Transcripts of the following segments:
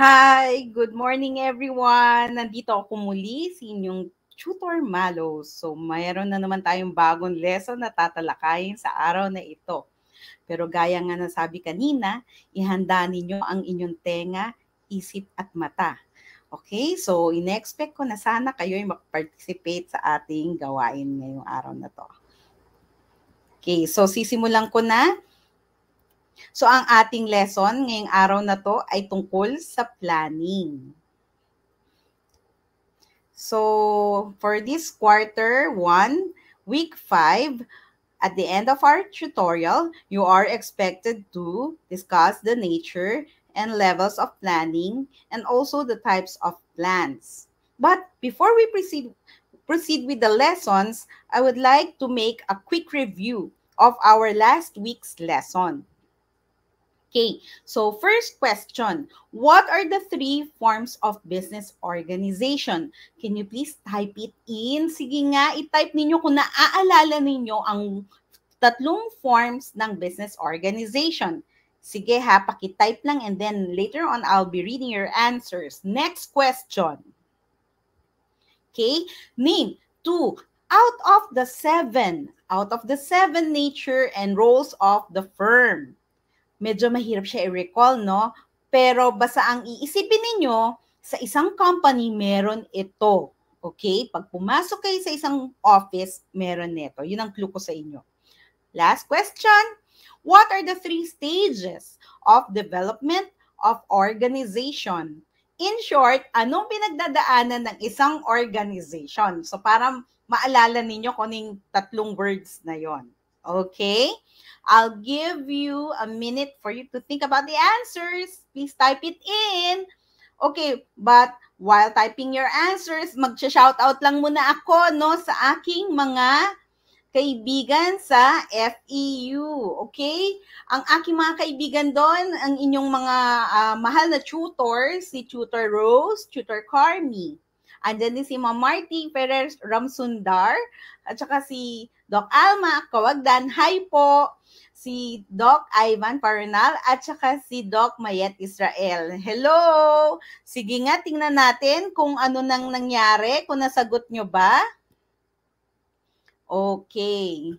Hi! Good morning everyone! Nandito ako muli si inyong Tutor Malos. So mayroon na naman tayong bagong lesson na tatalakayin sa araw na ito. Pero gaya nga nasabi kanina, ihanda ninyo ang inyong tenga, isip at mata. Okay, so in-expect ko na sana kayo ay mag-participate sa ating gawain ngayong araw na to. Okay, so sisimulan ko na. So ang ating lesson ngayong araw na to ay tungkol sa planning. So for this quarter 1, week 5, at the end of our tutorial, you are expected to discuss the nature and levels of planning and also the types of plans. But before we proceed with the lessons, I would like to make a quick review of our last week's lesson. Okay, so first question, what are the 3 forms of business organization? Can you please type it in? Sige nga, i-type ninyo kung naaalala ninyo ang 3 forms ng business organization. Sige ha, paki-type lang and then later on I'll be reading your answers. Next question. Okay, name 2 out of the 7 nature and roles of the firm. Medyo mahirap siya i-recall, no? Pero basta ang iisipin ninyo, sa isang company, meron ito. Okay? Pag pumasok kayo sa isang office, meron nito. Yun ang clue ko sa inyo. Last question. What are the 3 stages of development of organization? In short, anong pinagdadaanan ng isang organization? So, para maalala ninyo kung yung 3 words na yon. Okay? I'll give you a minute for you to think about the answers. Please type it in. Okay, but while typing your answers, mag-shoutout lang muna ako, no, sa aking mga kaibigan sa FEU. Okay? Ang aking mga kaibigan doon, ang inyong mga mahal na tutors, si Tutor Rose, Tutor Carmi. Andyan din si Ma'am Marty Perez Ramsundar, at saka si Doc Alma Kawagdan. Hi po! Si Doc Ivan Paranal, at saka si Doc Mayet Israel. Hello! Sige nga, tingnan natin kung ano nang nangyari, kung nasagot nyo ba. Okay.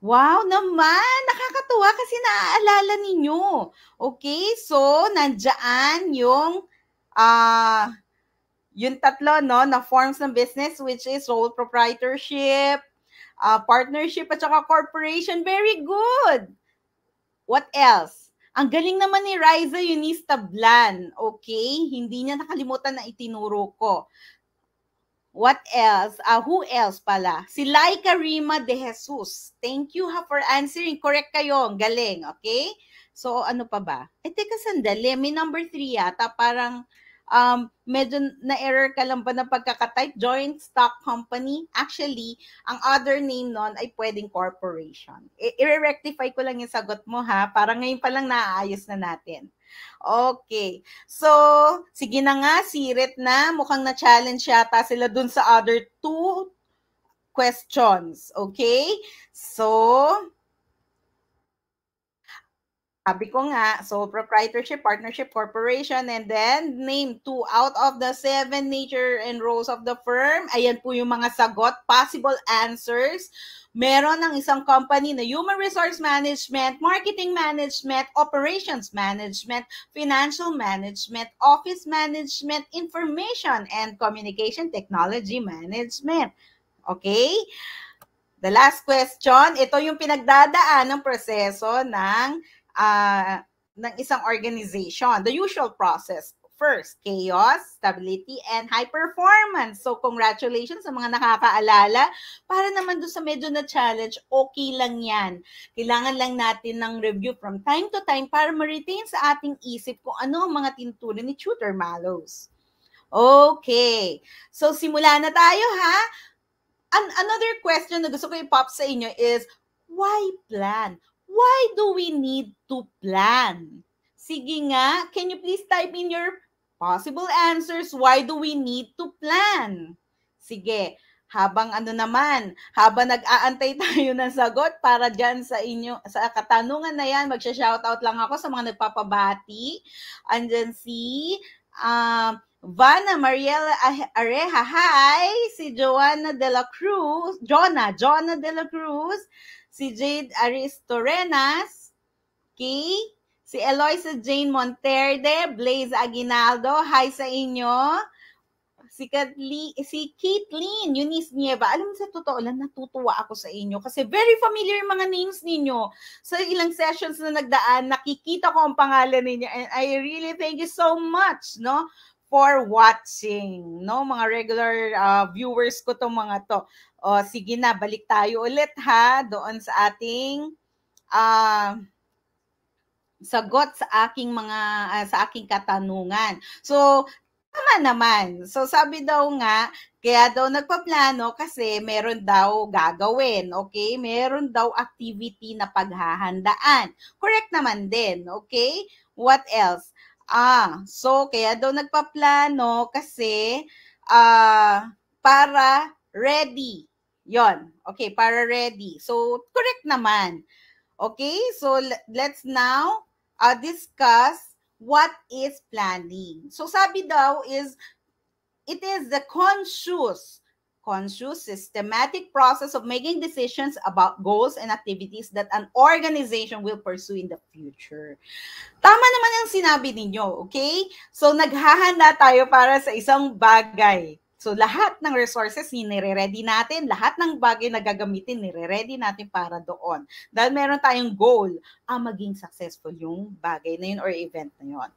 Wow naman! Nakakatuwa kasi naaalala ninyo. Okay, so nandiyan yung 3, no, na forms ng business, which is sole proprietorship, partnership, at saka corporation. Very good! What else? Ang galing naman ni Riza Eunice Tablan. Okay? Hindi niya nakalimutan na itinuro ko. What else? Who else pala? Si Laika Rima de Jesus. Thank you ha for answering. Correct kayo. Galing. Okay? So, ano pa ba? Teka sandali. May number 3 yata. Parang medyo na-error ka lang ba na pagkakatype? Joint stock company? Actually, ang other name nun ay pwedeng corporation. I-rectify ko lang yung sagot mo ha. Parang ngayon pa lang naaayos na natin. Okay. So, sige na nga, sirit na. Mukhang na-challenge yata sila dun sa other 2 questions. Okay? So, sabi ko nga, sole proprietorship, partnership, corporation, and then name 2 out of the 7 nature and roles of the firm. Ayan po yung mga sagot, possible answers. Meron ng isang company na human resource management, marketing management, operations management, financial management, office management, information and communication technology management. Okay? The last question, ito yung pinagdadaan ng proseso ng isang organization. The usual process. First, chaos, stability, and high performance. So, congratulations sa mga nakakaalala. Para naman doon sa medyo na challenge, okay lang yan. Kailangan lang natin ng review from time to time para ma-retain sa ating isip kung ano ang mga tinuturo ni Tutor Malos. Okay. So, simula na tayo ha. Another question na gusto ko i-pop sa inyo is, why plan? Why do we need to plan? Sige nga, can you please type in your possible answers? Why do we need to plan? Sige, habang habang nag-aantay tayo ng sagot para dyan sa inyo, sa katanungan na yan, magsha-shoutout lang ako sa mga nagpapabati. Andyan si Vana Mariela Areha, hi! Si Joanna de la Cruz, Jonah de la Cruz, si Jade Aristorenas, okay? Si Eloisa Jane Monterde, Blaze Aguinaldo, hi sa inyo. Si Caitlyn Eunice Nieva. Alam mo, sa totoo lang, natutuwa ako sa inyo kasi very familiar yung mga names ninyo. Sa ilang sessions na nagdaan, nakikita ko ang pangalan ninyo and I really thank you so much, no, for watching, no, mga regular viewers ko tong mga to. O, sige na, balik tayo ulit ha, doon sa ating sagot sa aking sa aking katanungan. So, tama naman. So, sabi daw nga, kaya daw nagpaplano kasi meron daw gagawin, okay? Meron daw activity na paghahandaan. Correct naman din, okay? What else? So, kaya daw nagpaplano kasi para ready. Yon. Okay, para ready. So, correct naman. Okay, so let's now discuss what is planning. So sabi daw is, it is the conscious, systematic process of making decisions about goals and activities that an organization will pursue in the future. Tama naman ang sinabi ninyo, okay? So naghahanda tayo para sa isang bagay. So, lahat ng resources, nire-ready natin. Lahat ng bagay na gagamitin, nire-ready natin para doon. Dahil meron tayong goal, maging successful yung bagay na yun or event na yun.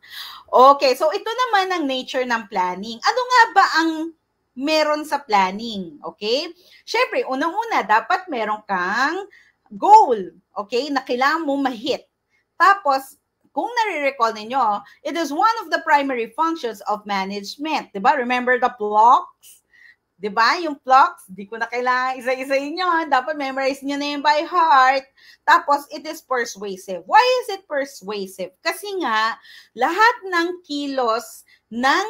Okay, so ito naman ang nature ng planning. Ano nga ba ang meron sa planning? Okay? Siyempre, unang-una, dapat meron kang goal, okay, na kailangan mo ma-hit. Tapos, kung nare-recall ninyo, it is one of the primary functions of management. Diba? Remember the blocks? Diba? Yung blocks, di ko na kailangan isa-isayin yun. Dapat memorize nyo na yun by heart. Tapos, it is persuasive. Why is it persuasive? Kasi nga, lahat ng kilos ng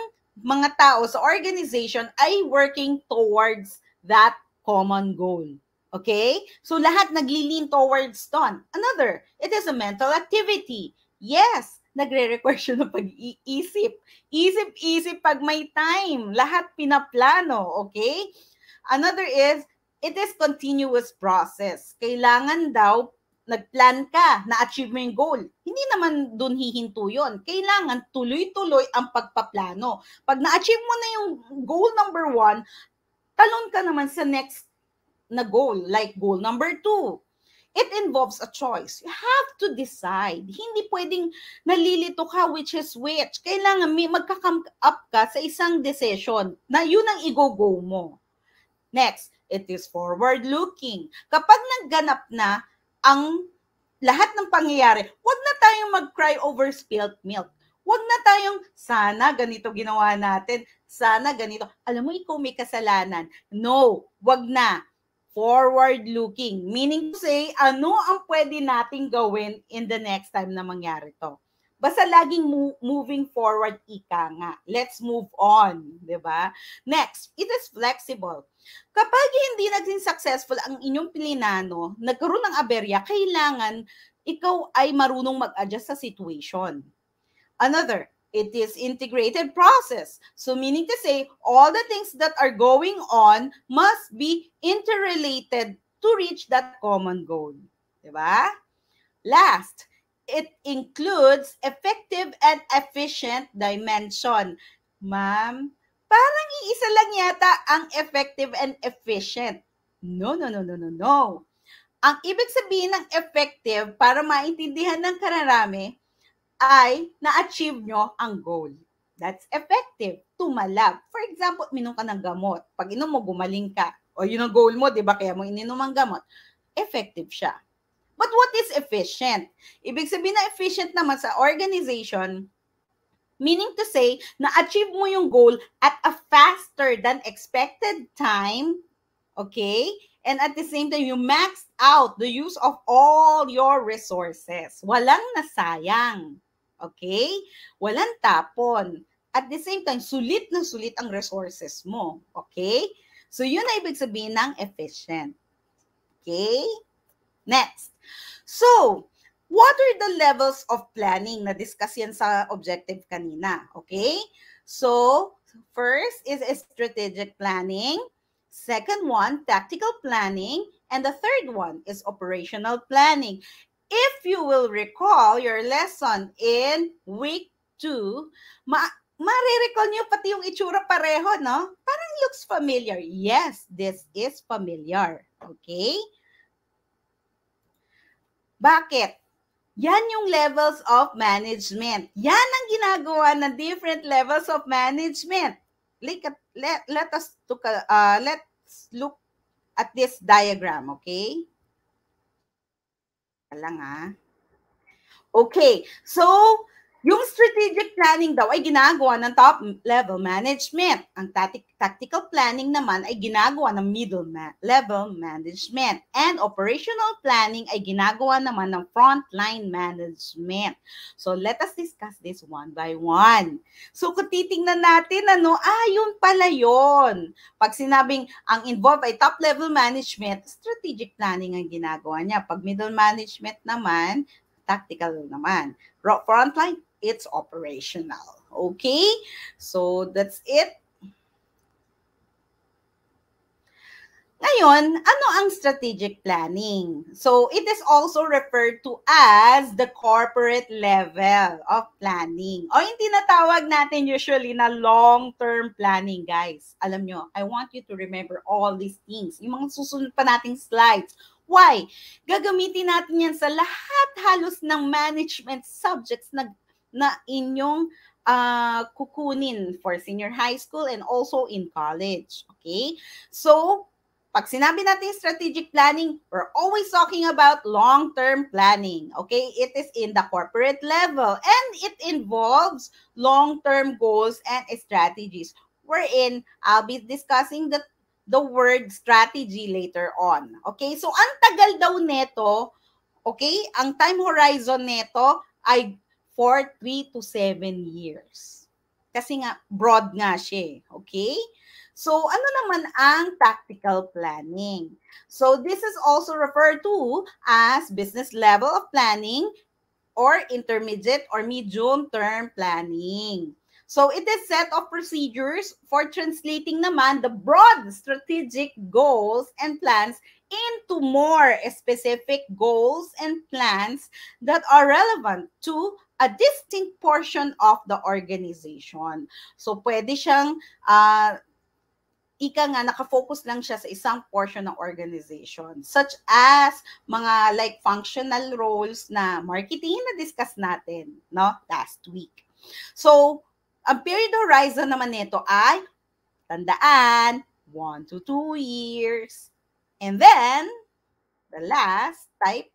mga tao sa organization ay working towards that common goal. Okay? So, lahat naglilin towards doon. Another, it is a mental activity. Yes, nagre-require siya ng pag-iisip. Isip-isip pag may time. Lahat pinaplano, okay? Another is, it is continuous process. Kailangan daw, nagplan ka, na-achieve mo yung goal. Hindi naman dun hihinto yun. Kailangan tuloy-tuloy ang pagpaplano. Pag na-achieve mo na yung goal number 1, talon ka naman sa next na goal, like goal number 2. It involves a choice. You have to decide. Hindi pwedeng nalilito ka which is which. Kailangan magka-come up ka sa isang decision na yun ang i-go-go mo. Next, it is forward-looking. Kapag nagganap na ang lahat ng pangyayari, huwag na tayong mag-cry over spilled milk. Huwag na tayong, sana ganito ginawa natin, sana ganito. Alam mo, ikaw may kasalanan. No, huwag na. Forward-looking. Meaning to say, ano ang pwede nating gawin in the next time na mangyari to? Basta laging moving forward, ika nga. Let's move on. Diba? Next, it is flexible. Kapag hindi naging successful ang inyong plinano, nagkaroon ng aberya, kailangan ikaw ay marunong mag-adjust sa situation. Another, it is integrated process. So meaning to say, all the things that are going on must be interrelated to reach that common goal. Diba? Last, it includes effective and efficient dimension. Ma'am, parang iisa lang yata ang effective and efficient. No. Ang ibig sabihin ng effective, para maintindihan ng kararami, ay na-achieve nyo ang goal. That's effective. Tumalab. For example, minom ka ng gamot. Pag inom mo, gumaling ka. O yun ang goal mo, di ba? Kaya mo ininom ang gamot. Effective siya. But what is efficient? Ibig sabihin na efficient naman sa organization, meaning to say, na-achieve mo yung goal at a faster than expected time, okay? And at the same time, you maxed out the use of all your resources. Walang nasayang. Okay? Walang tapon. At the same time, sulit na sulit ang resources mo. Okay? So, yun ay ibig sabihin ng efficient. Okay? Next. So, what are the levels of planning? Na-discuss yan sa objective kanina. Okay? So, first is strategic planning. Second one, tactical planning. And the third one is operational planning. If you will recall your lesson in week 2, marirecall nyo pati yung itsura pareho, no? Parang looks familiar. Yes, this is familiar. Okay? Bakit? Yan yung levels of management. Yan ang ginagawa ng different levels of management. Let's look at this diagram, okay? Lang Okay, so yung strategic planning daw ay ginagawa ng top level management. Ang tactical planning naman ay ginagawa ng middle level management. And operational planning ay ginagawa naman ng frontline management. So let us discuss this one by one. So kung titingnan natin, yun pala yun. Pag sinabing ang involved ay top level management, strategic planning ang ginagawa niya. Pag middle management naman, tactical naman. Frontline, it's operational. Okay? So, that's it. Ngayon, ano ang strategic planning? So, it is also referred to as the corporate level of planning. O yung tinatawag natin usually na long-term planning, guys. Alam nyo, I want you to remember all these things. Yung mga susunod pa nating slides. Why? Gagamitin natin yan sa lahat halos ng management subjects na inyong kukunin for senior high school and also in college. Okay? So, pag sinabi natin strategic planning, we're always talking about long-term planning. Okay? It is in the corporate level and it involves long-term goals and strategies. Wherein, I'll be discussing the word strategy later on. Okay? So, ang tagal daw neto, okay? Ang time horizon neto ay for 3 to 7 years. Kasi nga, broad nga siya. Okay? So, ano naman ang tactical planning? So, this is also referred to as business level of planning or intermediate or medium-term planning. So, it is set of procedures for translating naman the broad strategic goals and plans into more specific goals and plans that are relevant to a distinct portion of the organization. So, pwede siyang nakafocus lang siya sa isang portion ng organization, such as mga like functional roles na marketing na discuss natin, no, last week. So, ang period horizon naman nito ay, tandaan, 1 to 2 years. And then, the last type,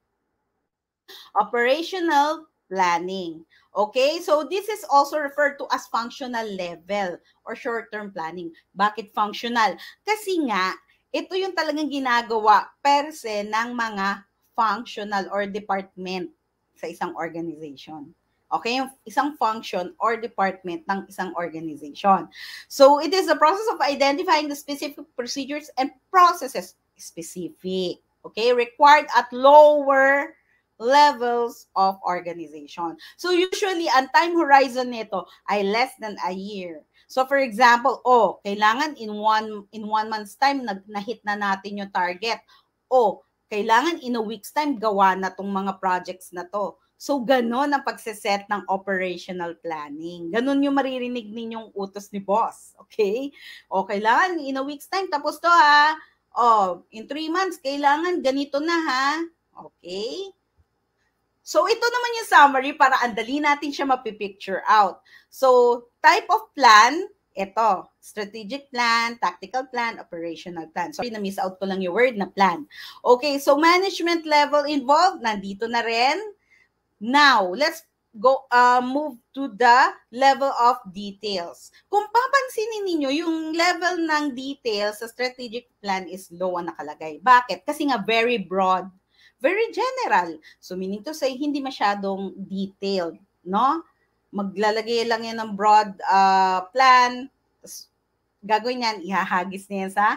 operational planning. Okay, so this is also referred to as functional level or short-term planning. Bakit functional? Kasi nga, ito yung talagang ginagawa per se ng mga functional or department sa isang organization. Okay, yung isang function or department ng isang organization. So, it is the process of identifying the specific procedures and processes specific, okay, required at lower levels of organization. So, usually, ang time horizon nito ay less than a year. So, for example, kailangan in one month's time, na-hit na natin yung target. Kailangan in a week's time, gawa na tong mga projects na to. So, ganon ang pagseset ng operational planning. Ganon yung maririnig ninyong utos ni boss. Okay? Kailangan in a week's time, tapos to ha. In 3 months, kailangan ganito na ha. Okay? So, ito naman yung summary para andali natin siya mapipicture out. So, type of plan, ito, strategic plan, tactical plan, operational plan. Sorry, na-miss out ko lang yung word na plan. Okay, so management level involved, nandito na rin. Now, let's go move to the level of details. Kung papansinin niyo yung level ng details sa strategic plan is low ang nakalagay. Bakit? Kasi nga very broad, very general. So meaning to say hindi masyadong detailed, no? Maglalagay lang yan ng broad plan. Gagawin yan, ihahagis niya sa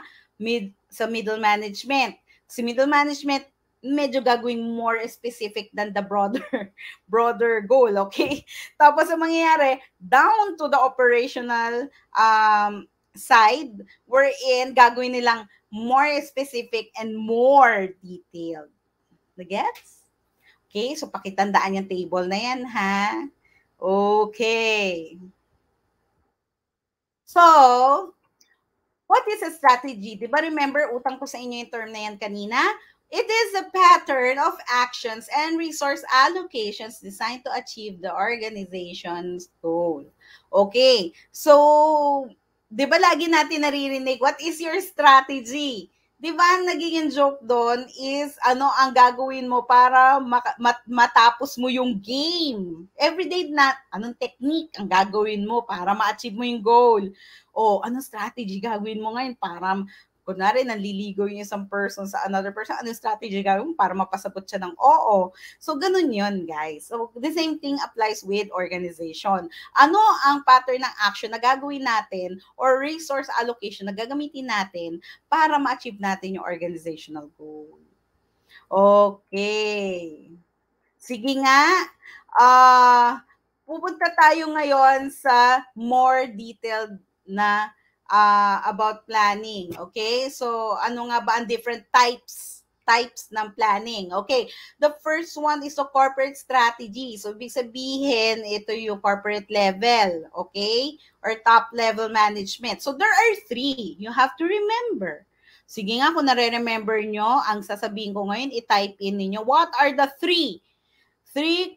sa middle management. Si middle management, medyo gagawin more specific than the broader broader goal, okay? Tapos ang mangyayari, down to the operational side, wherein gagawin nilang more specific and more detailed. Nagets? Okay, so pakitandaan yung table na yan, ha? Okay. So, what is a strategy? Diba remember, utang ko sa inyo yung term na yan kanina? It is a pattern of actions and resource allocations designed to achieve the organization's goal. Okay, so, di ba lagi natin naririnig, what is your strategy? Di ba ang nagiging joke doon is ano ang gagawin mo para matapos mo yung game? Everyday na, anong technique ang gagawin mo para ma-achieve mo yung goal? O anong strategy gagawin mo ngayon para kunwari, nanliligaw yung isang person sa another person, anong strategy gawin para mapasabot siya ng oo. So, ganun yun, guys. So, the same thing applies with organization. Ano ang pattern ng action na gagawin natin or resource allocation na gagamitin natin para ma-achieve natin yung organizational goal? Okay. Sige nga. Pupunta tayo ngayon sa more detailed na about planning. Okay? So, ano nga ba ang different types ng planning? Okay. The first one is the corporate strategy. So, ibig sabihin, ito yung corporate level. Okay? Or top level management. So, there are 3. You have to remember. Sige nga, kung nare-remember nyo, ang sasabihin ko ngayon, i-type in ninyo, what are the 3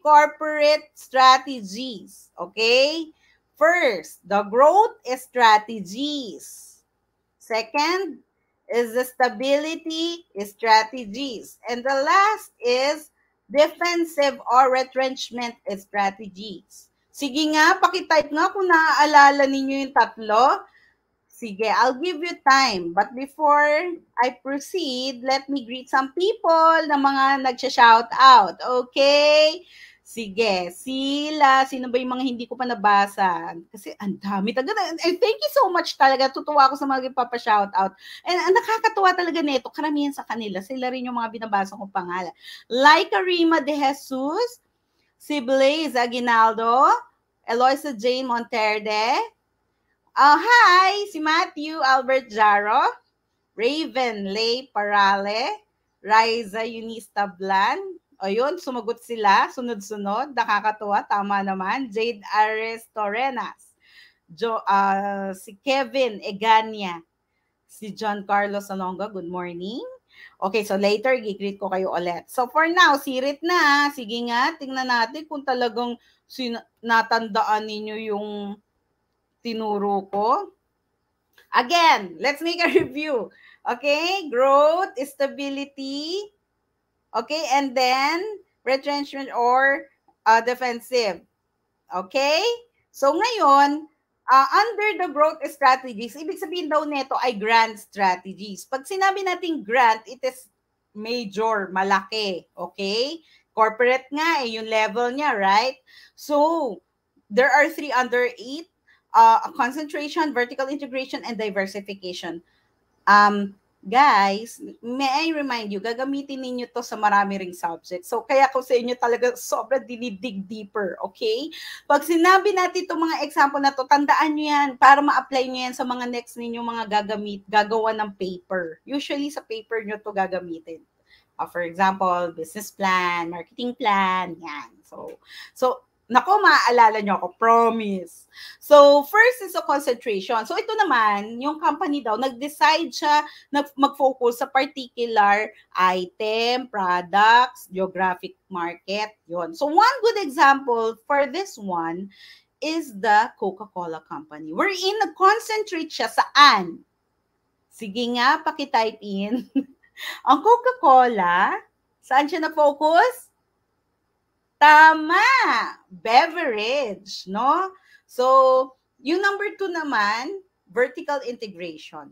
corporate strategies? Okay? First, the growth strategies. Second is the stability strategies. And the last is defensive or retrenchment strategies. Sige nga, pakitype nga kung naaalala ninyo yung tatlo. Sige, I'll give you time. But before I proceed, let me greet some people na mga nagsha-shout out. Okay? Sige, sila, sino ba yung mga hindi ko pa nabasa? Kasi ang dami talaga. And thank you so much talaga. Tutuwa ako sa mga ipapa-shout out. And ang nakakatuwa talaga nito, karamihan sa kanila, sila rin yung mga binabasa kong pangalan. Like Rima De Jesus, si Blaze Aguinaldo, Eloisa Jane Monterde, hi, si Matthew Albert Jaro, Raven Lay Parale, Riza Eunice Tablan. O yun, sumagot sila, sunod-sunod, nakakatuwa, tama naman. Jade Ares Torrenas, si Kevin Egania, si John Carlos Salonga, good morning. Okay, so later, gigreet ko kayo ulit. So for now, sirit na. Sige nga, tingnan natin kung talagang natandaan ninyo yung tinuro ko. Again, let's make a review. Okay, growth, stability, okay, and then retrenchment or defensive. Okay? So ngayon, under the growth strategies, ibig sabihin daw nito ay grand strategies. Pag sinabi natin grand, it is major, malaki. Okay? Corporate nga, yung level niya, right? So, there are 3 under 8. Concentration, vertical integration, and diversification. Guys, may I remind you, gagamitin ninyo to sa marami ring subjects. So, kaya ko sa inyo talaga sobrang dinidig deeper, okay? Pag sinabi natin itong mga example na to, tandaan nyo yan para ma-apply nyo yan sa mga next ninyo mga gagawa ng paper. Usually, sa paper nyo to gagamitin. For example, business plan, marketing plan, yan. So, nako, maaalala nyo ako, promise. So, first is a concentration. So, ito naman, yung company daw, nag-decide siya na mag-focus sa particular item, products, geographic market, yon. So, one good example for this one is the Coca-Cola Company. Wherein nag-concentrate siya saan? Sige nga, pakitype in. Ang Coca-Cola, saan siya na-focus? Tama! Beverage, no? So, yung number 2 naman, vertical integration.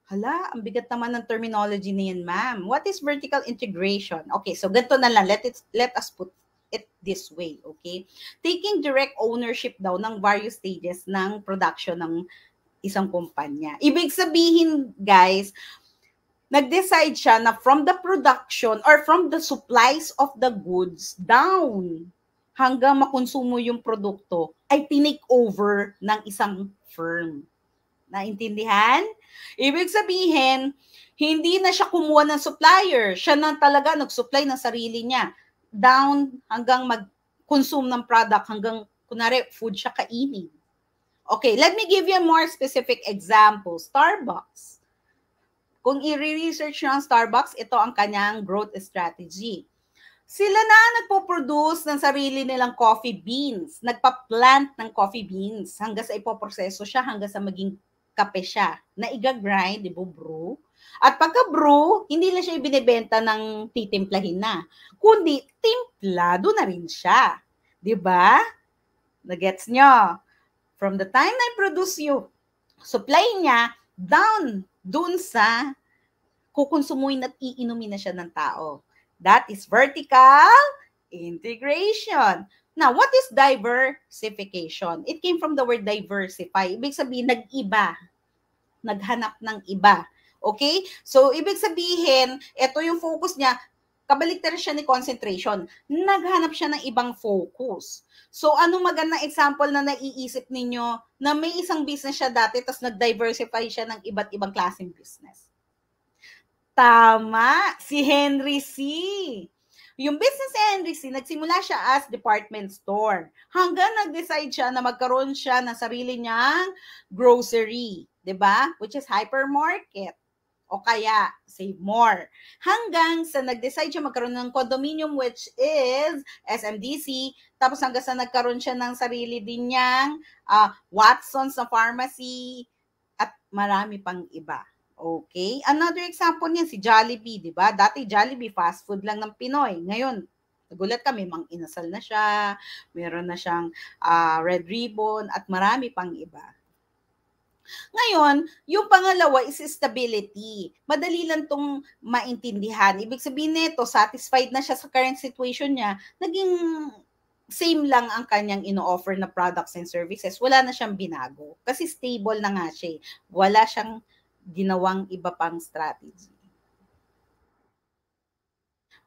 Hala, ang bigat naman ng terminology niyan, ma'am. What is vertical integration? Okay, so ganito na lang. Let us put it this way, okay? Taking direct ownership daw ng various stages ng production ng isang kumpanya. Ibig sabihin, guys, nag-decide siya na from the production or from the supplies of the goods down hanggang makonsumo yung produkto ay tinake over ng isang firm. Naintindihan? Ibig sabihin, hindi na siya kumuha ng supplier. Siya na talaga nag-supply ng sarili niya. Down hanggang mag-consume ng product, hanggang, kunwari, food siya kainin. Okay, let me give you a more specific example. Starbucks. Kung i-research nyo ang Starbucks, ito ang kanyang growth strategy. Sila na nagpo-produce ng sarili nilang coffee beans. Nagpa-plant ng coffee beans hanggang sa ipoproseso siya, hanggang sa maging kape siya na iga-grind, brew. At pagka-brew, hindi na siya ibinebenta ng titimplahin na, kundi timplado na rin siya. Diba? Nagets nyo? From the time na i-produce yung supply niya, down dun sa kukonsumuin at iinumin na siya ng tao. That is vertical integration. Now, what is diversification? It came from the word diversify. Ibig sabihin, nag-iba. Naghanap ng iba. Okay? So, ibig sabihin, ito yung focus niya, kabaliktaran siya ni concentration. Naghanap siya ng ibang focus. So, anong magandang example na naiisip ninyo na may isang business siya dati tapos nag-diversify siya ng iba't ibang klaseng business? Tama, si Henry C. Yung business ni Henry C, nagsimula siya as department store. Hanggang nag-decide siya na magkaroon siya ng sarili niyang grocery, 'di ba? Which is hypermarket. O kaya, Save More. Hanggang sa nag-decide siya magkaroon ng condominium, which is SMDC. Tapos hanggang sa nagkaroon siya ng sarili din niyang Watson's na pharmacy at marami pang iba. Okay? Another example niyan, si Jollibee, di ba? Dati Jollibee, fast food lang ng Pinoy. Ngayon, nagulat kami, Mang Inasal na siya, meron na siyang Red Ribbon, at marami pang iba. Ngayon, yung pangalawa is stability. Madali lang tong maintindihan. Ibig sabihin nito, satisfied na siya sa current situation niya, naging same lang ang kanyang ino-offer na products and services. Wala na siyang binago. Kasi stable na nga siya. Wala siyang ginawang iba pang strategy.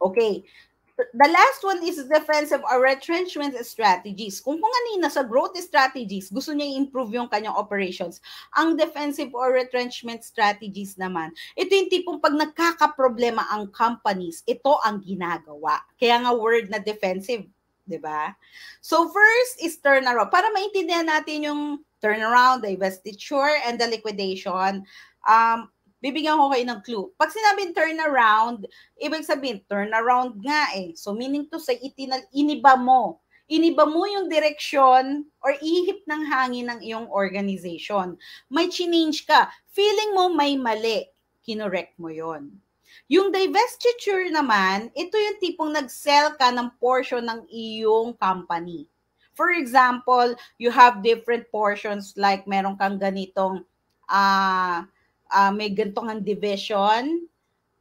Okay. The last one is defensive or retrenchment strategies. Kung kanina sa growth strategies, gusto niya i-improve yung kanyang operations. Ang defensive or retrenchment strategies naman, ito yung tipong pag nagkakaproblema ang companies, ito ang ginagawa. Kaya nga word na defensive, di ba? So first is turnaround. Para maintindihan natin yung turnaround, divestiture, and the liquidation, bibigyan ko kayo ng clue. Pag sinabing turnaround, ibig sabihin, turnaround nga eh. So meaning to say, iniba mo. Iniba mo yung direksyon or ihip ng hangin ng iyong organization. May change ka. Feeling mo may mali. Kinorek mo yon. Yung divestiture naman, ito yung tipong nag-sell ka ng portion ng iyong company. For example, you have different portions like meron kang ganitong may ganito kang division,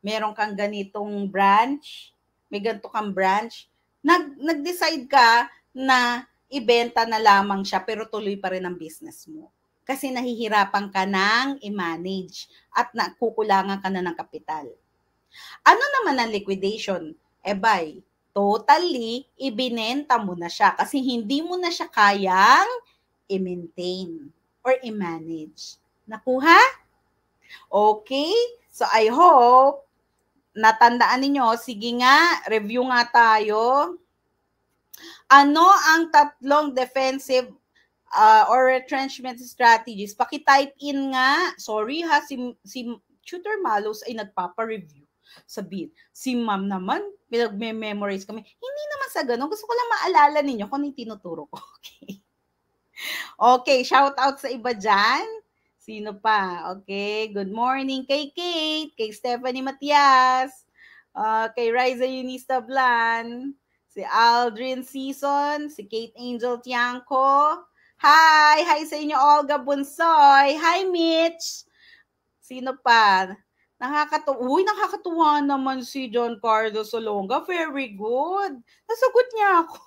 meron kang ganitong branch, may ganito kang branch, nag-decide ka na ibenta na lamang siya pero tuloy pa rin ang business mo. Kasi nahihirapan ka nang i-manage at nakukulangan ka na ng kapital. Ano naman ang liquidation? Bay, totally ibinenta mo na siya kasi hindi mo na siya kayang i-maintain or i-manage. Nakuha? Okay? So I hope natandaan ninyo. Sige nga, review nga tayo. Ano ang tatlong defensive or retrenchment strategies? Paki-type in nga. Sorry ha, si Tutor Malos ay nagpapa-review. Sabihin, si ma'am naman, pinag-memorize kami. Hindi naman sa ganun. Gusto ko lang maalala ninyo kung ano yung tinuturo ko. Okay. Okay, shout out sa iba dyan. Sino pa? Okay, good morning kay Kate, kay Stephanie Matias, kay Riza Eunice Blan, si Aldrin Season, si Kate Angel Tiangco. Hi sa inyo Olga Bunsoy. Hi Mitch. Sino pa? Nakakatuwa naman si John Carlo Solonga. Very good. Nasagot niya ako.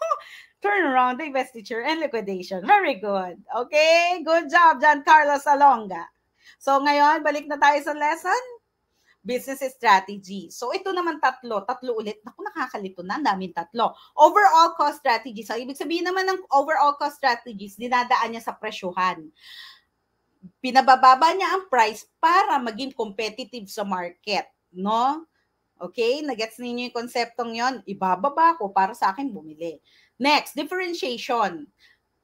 Turnaround, divestiture, and liquidation. Very good. Okay? Good job, Giancarlo Salonga. So, ngayon, balik na tayo sa lesson. business strategy. So ito naman tatlo ulit. Naku, nakakalito na, ang daming tatlo. Overall cost strategies. So ibig sabihin naman ng overall cost strategies, dinadaan niya sa presyuhan. Pinabababa niya ang price para maging competitive sa market, no? Okay, nagets ninyo yung konseptong yon? Ibababa ko para sa akin bumili. Next, differentiation.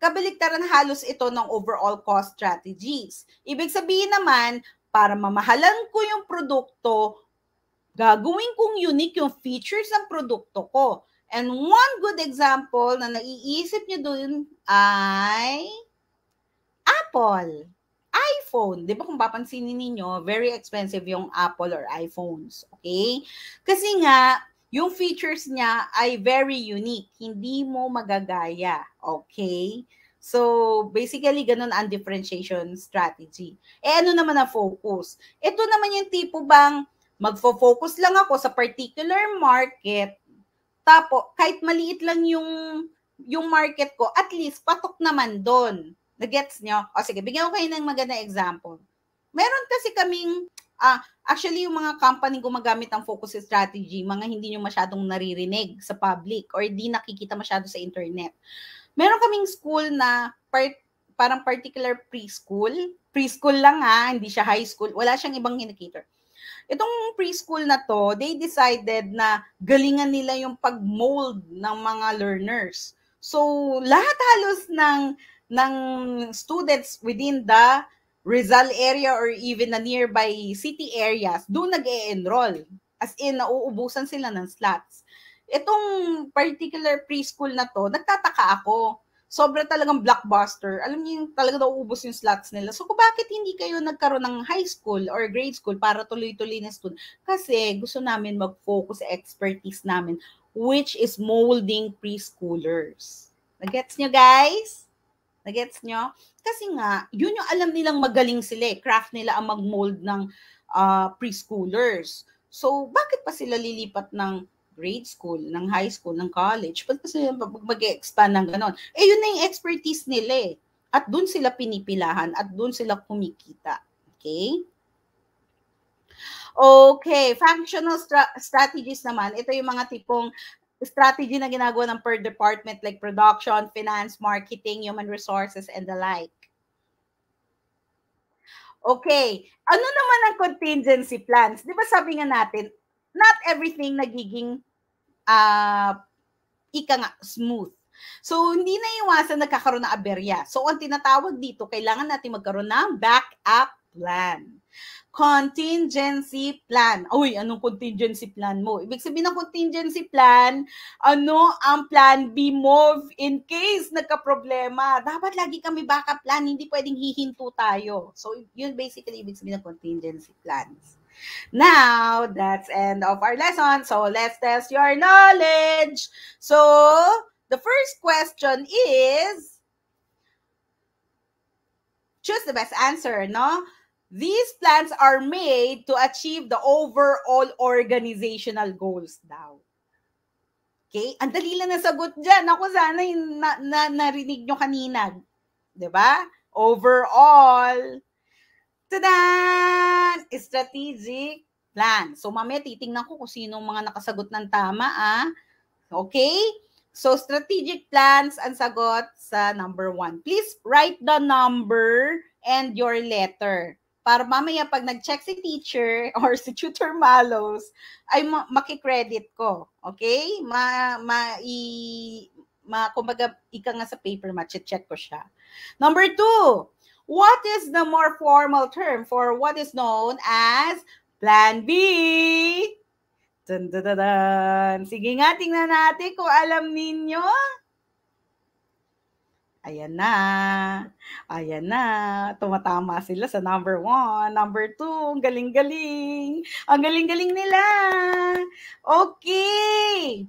Kabaliktaran halos ito ng overall cost strategies. Ibig sabihin naman, para mamahalan ko yung produkto, gagawin kong unique yung features ng produkto ko. And one good example na naiisip nyo dun ay Apple. iPhone. Di ba kung papansinin ninyo, very expensive yung Apple or iPhones. Okay? Kasi nga, yung features niya ay very unique. Hindi mo magagaya. Okay? So, basically, ganun ang differentiation strategy. Ano naman ang focus? Ito naman yung tipo bang magfo-focus lang ako sa particular market, tapos kahit maliit lang yung market ko, at least patok naman doon. Nagets nyo? O sige, bigyan ko kayo ng magandang example. Meron kasi kaming, actually yung mga company gumagamit ng focus strategy, mga hindi nyo masyadong naririnig sa public or di nakikita masyado sa internet. Meron kaming school na parang particular preschool. Preschool lang hindi siya high school. Wala siyang ibang indicator. Itong preschool na to, they decided na galingan nila yung pag-mold ng mga learners. So, lahat halos ng students within the Rizal area or even the nearby city areas, doon nag-e-enroll. As in, nauubusan sila ng slots. Itong particular preschool na to, nagtataka ako. Sobra talagang blockbuster. Alam niyo yung talaga nauubos yung slots nila. So, bakit hindi kayo nagkaroon ng high school or grade school para tuloy-tuloy na student? Kasi gusto namin mag-focus sa expertise namin, which is molding preschoolers. Nagets nyo, guys? Nagets nyo? Kasi nga, yun yung alam nilang magaling sila. Craft nila ang mag-mold ng preschoolers. So, bakit pa sila lilipat ng grade school, ng high school, ng college? Ba't pa sila mag-expand ng ganon? Yun na yung expertise nila At dun sila pinipilahan at dun sila kumikita. Okay? Okay, functional strategies naman. Ito yung mga tipong strategy na ginagawa ng per department like production, finance, marketing, human resources, and the like. Okay. Ano naman ang contingency plans? Di ba sabi nga natin, not everything nagiging smooth. So, hindi na iwasan nagkakaroon ng aberya. So, ang tinatawag dito, kailangan natin magkaroon ng backup plan. Contingency plan. Uy, anong contingency plan mo? Ibig sabihin ng contingency plan, ano ang plan B mo in case nagka-problema? Dapat lagi kami backup plan, hindi pwedeng hihinto tayo. So, yun basically ibig sabihin ng contingency plans. Now, that's end of our lesson. So, let's test your knowledge. So, the first question is, choose the best answer, no? These plans are made to achieve the overall organizational goals daw. Okay? Ang dali lang na sagot dyan. Ako sana yung narinig nyo kanina. Diba? Overall. Tadan! Strategic plan. So, mamaya titingnan ko kung sinong mga nakasagot ng tama. Okay? So, strategic plans ang sagot sa number 1. Please write the number and your letter. Para mamaya pag nag-check si teacher or si Tutor Malos, ay makikredit ko. Okay? Kumbaga, ika nga sa paper, check ko siya. Number 2, what is the more formal term for what is known as Plan B? Dun, dun, dun, dun. Sige nga, tingnan natin kung alam ninyo. Ayan na. Ayan na. Tumatama sila sa number 1. Number 2, ang galing-galing. Ang galing-galing nila. Okay.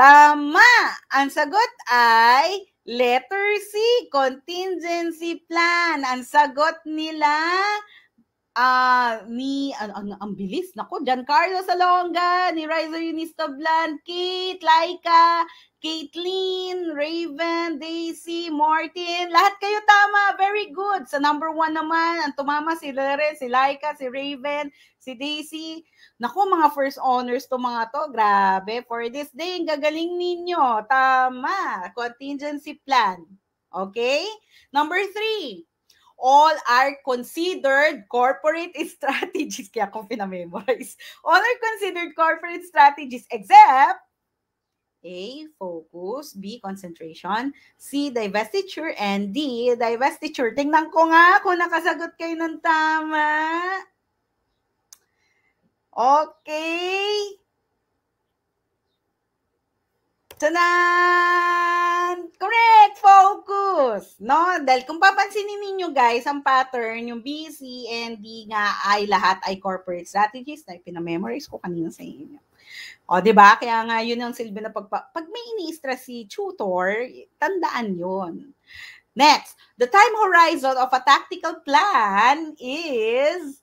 Tama. Ang sagot ay letter C, contingency plan. Ang sagot nila, ang bilis. Naku, Giancarlo Salonga, ni Riza Eunice Tablan, Kate, Laika, Caitlin, Raven, Daisy, Martin, lahat kayo tama. Very good. Sa number 1 naman, ang tumama si Lere, si Laika, si Raven, si Daisy. Naku, mga first honors to mga to. Grabe. For this day, ang gagaling ninyo. Tama. Contingency plan. Okay? Number 3. All are considered corporate strategies. Kaya ako pinamemorize. All are considered corporate strategies except A, focus, B, concentration, C, divestiture, and D, divestiture. Tingnan ko nga kung nakasagot kayo ng tama. Okay. Tanan! Correct! Focus! No? Dahil kung papansinin ninyo guys, ang pattern, yung B, C, and D nga ay lahat ay corporate strategies na pinamemorize ko kanina sa inyo. O, di ba? Kaya nga yun ang silbi na pag may ini-stress si tutor, tandaan yun. Next, the time horizon of a tactical plan is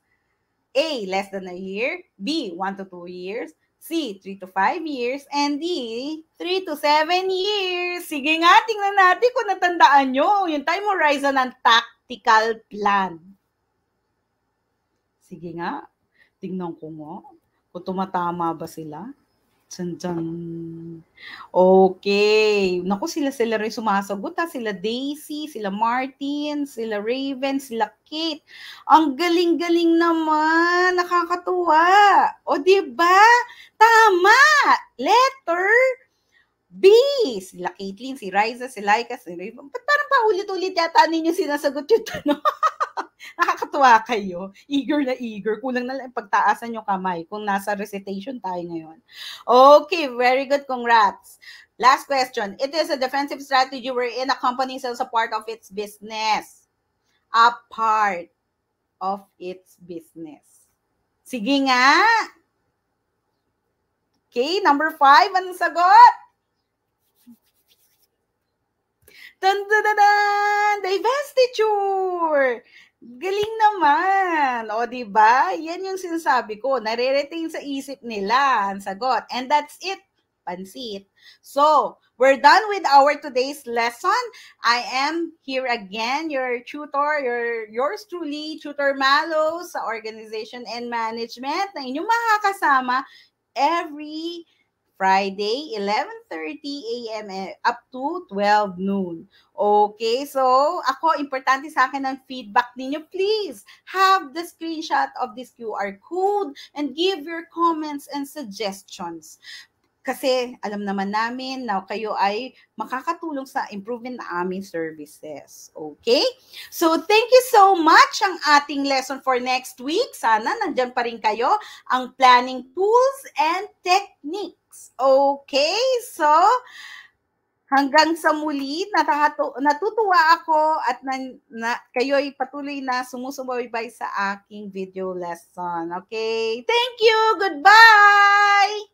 A, less than a year, B, 1 to 2 years, C, 3 to 5 years, and D, 3 to 7 years. Sige nga, tingnan natin kung natandaan nyo yung time horizon ng tactical plan. Sige nga, tingnan ko nga kung tumatama ba sila. Okay. Naku, sila rin sumasagot ha. Sila Daisy, sila Martin, sila Raven, sila Kate. Ang galing-galing naman. Nakakatuwa. O, diba? Tama! Letter B. Sila Caitlin, si Riza, si Laika, si Raven. Ba't parang paulit-ulit yata ninyo sinasagot yung tanong? Nakakatuwa kayo. Eager na eager. Kulang na lang pagtaasan yung kamay kung nasa recitation tayo ngayon. Okay, very good. Congrats. Last question. It is a defensive strategy wherein a company sells a part of its business. A part of its business. Sige nga. Okay, number 5. Anong sagot? Dun-dun-dun-dun! Divestiture! Galing naman. O, diba? Yan yung sinasabi ko. Nare-retain sa isip nila ang sagot. And that's it. Pansit. So, we're done with our today's lesson. I am here again, your tutor, yours truly, Tutor Malo sa Organization and Management na inyong makakasama every Friday, 11:30 a.m. up to 12 noon. Okay, so ako, importante sa akin ang feedback ninyo. Please have the screenshot of this QR code and give your comments and suggestions. Kasi alam naman namin na kayo ay makakatulong sa improvement ng aming services. Okay? So, thank you so much. Ang ating lesson for next week, sana nandyan pa rin kayo, ang planning tools and techniques. Okay? So, hanggang sa muli, natutuwa ako at kayo ay patuloy na sumusubaybay sa aking video lesson. Okay? Thank you! Goodbye!